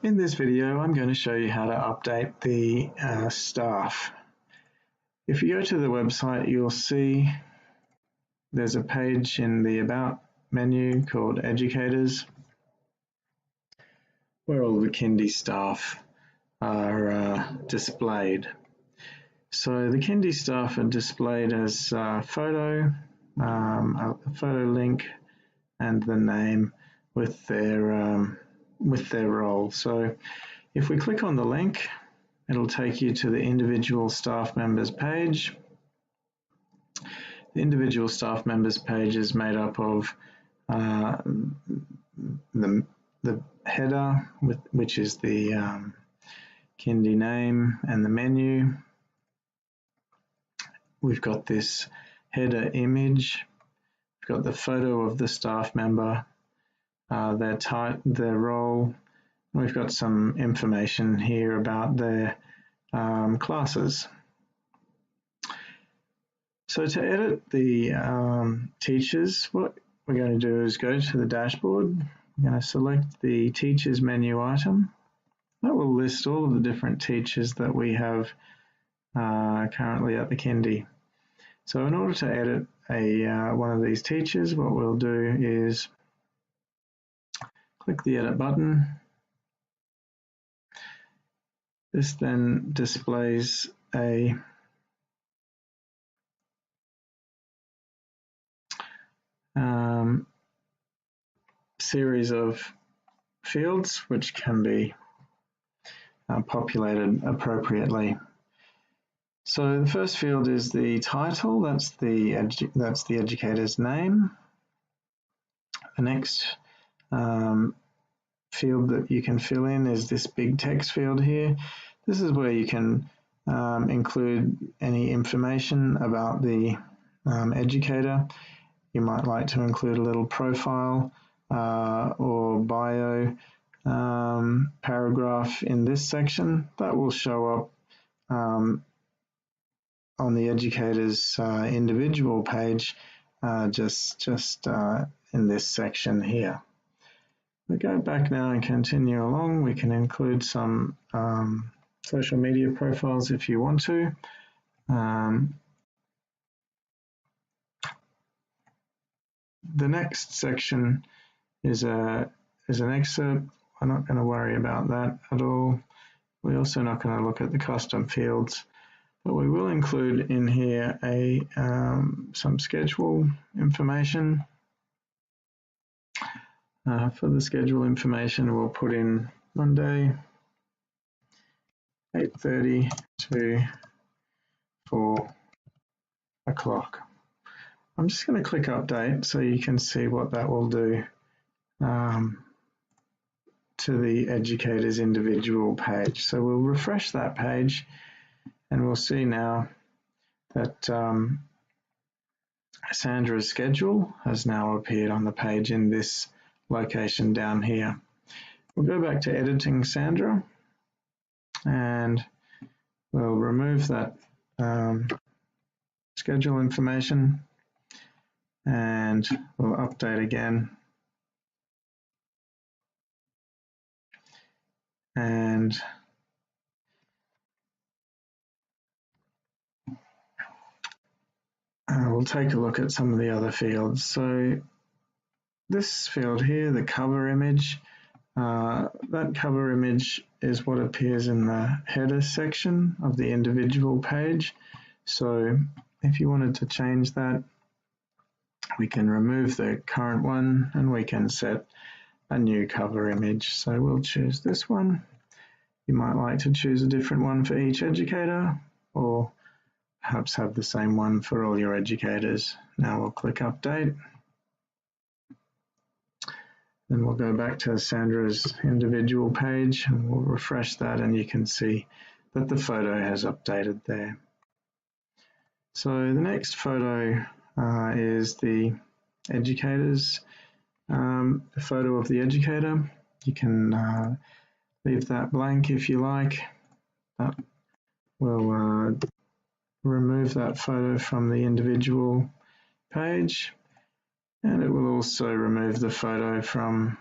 In this video, I'm going to show you how to update the staff. If you go to the website, you'll see there's a page in the About menu called Educators, where all the Kindy staff are displayed. So the Kindy staff are displayed as a photo link, and the name with their role. So if we click on the link, it'll take you to the individual staff members page. The individual staff members page is made up of the header, which is the Kindy name and the menu. We've got this header image. We've got the photo of the staff member, their type, their role. We've got some information here about their classes. So to edit the teachers, what we're going to do is go to the dashboard. I'm going to select the teachers menu item. That will list all of the different teachers that we have currently at the Kindy. So in order to edit one of these teachers, what we'll do is click the edit button. This then displays a series of fields which can be populated appropriately. So the first field is the title. That's the educator's name. The next field that you can fill in is this big text field here. This is where you can include any information about the educator. You might like to include a little profile or bio paragraph in this section. That will show up on the educator's individual page, just in this section here. We go back now and continue along. We can include some social media profiles if you want to. The next section is an excerpt. We're not going to worry about that at all. We're also not going to look at the custom fields, but we will include in here some schedule information. For the schedule information, we'll put in Monday, 8:30 to 4 o'clock. I'm just going to click update so you can see what that will do to the educator's individual page. So we'll refresh that page and we'll see now that Sandra's schedule has now appeared on the page in this location down here. We'll go back to editing Sandra and we'll remove that schedule information and we'll update again. And we'll take a look at some of the other fields. So this field here, the cover image, that cover image is what appears in the header section of the individual page. So if you wanted to change that, we can remove the current one and we can set a new cover image. So we'll choose this one. You might like to choose a different one for each educator, or perhaps have the same one for all your educators. Now we'll click update. Then we'll go back to Sandra's individual page and we'll refresh that and you can see that the photo has updated there. So the next photo is the educator's photo of the educator. You can leave that blank if you like. That will remove that photo from the individual page, and it will also remove the photo from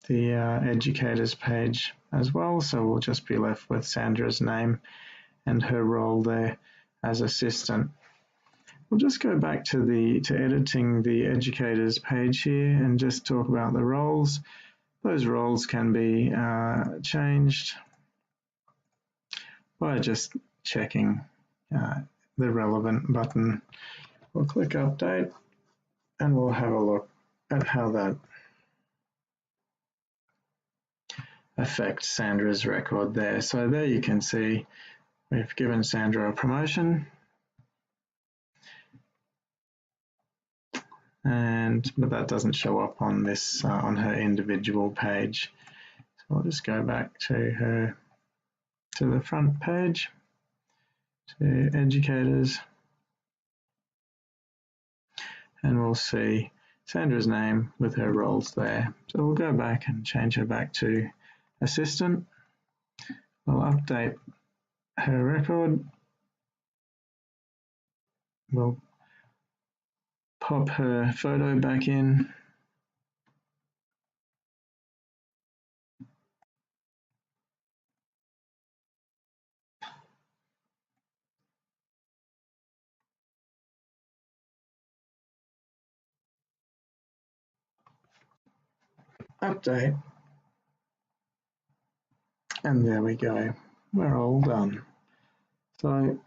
the educators page as well, so we'll just be left with Sandra's name and her role there as assistant. We'll just go back to editing the educators page here and just talk about the roles. Those roles can be changed by just checking the relevant button. We'll click update and we'll have a look at how that affects Sandra's record there. So there you can see we've given Sandra a promotion, but that doesn't show up on this on her individual page. So I'll just go back to the front page, to educators, and we'll see Sandra's name with her roles there. So we'll go back and change her back to assistant. We'll update her record. We'll pop her photo back in. Update. And there we go. We're all done. So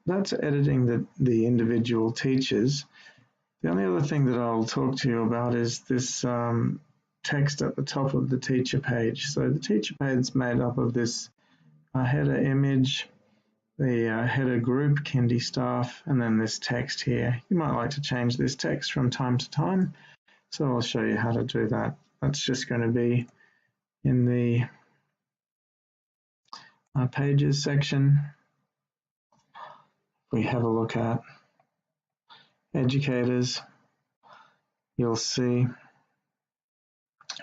that's editing the individual teachers. The only other thing that I'll talk to you about is this text at the top of the teacher page. So the teacher page is made up of this header image, the header group, Kindy staff, and then this text here. You might like to change this text from time to time, so I'll show you how to do that. That's just going to be in the pages section. We have a look at educators. You'll see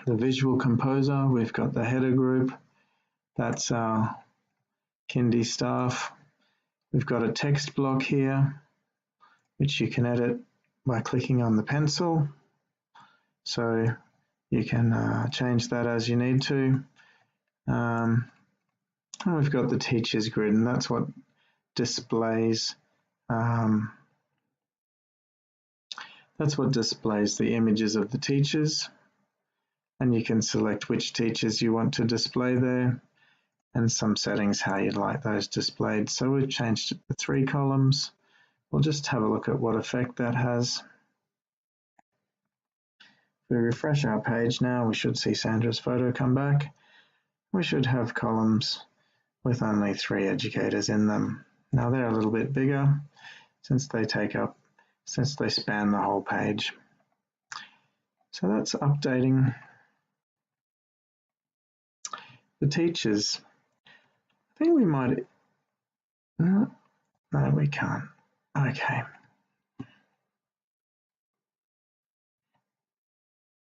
the visual composer. We've got the header group. That's our Kindy staff. We've got a text block here, which you can edit by clicking on the pencil. So you can change that as you need to. And we've got the teachers grid, and that's what displays the images of the teachers, and you can select which teachers you want to display there and some settings how you'd like those displayed. So we've changed it to 3 columns. We'll just have a look at what effect that has. If we refresh our page now, we should see Sandra's photo come back. We should have columns with only 3 educators in them. Now they're a little bit bigger since they span the whole page. So that's updating the teachers. I think we might, no, we can't. Okay.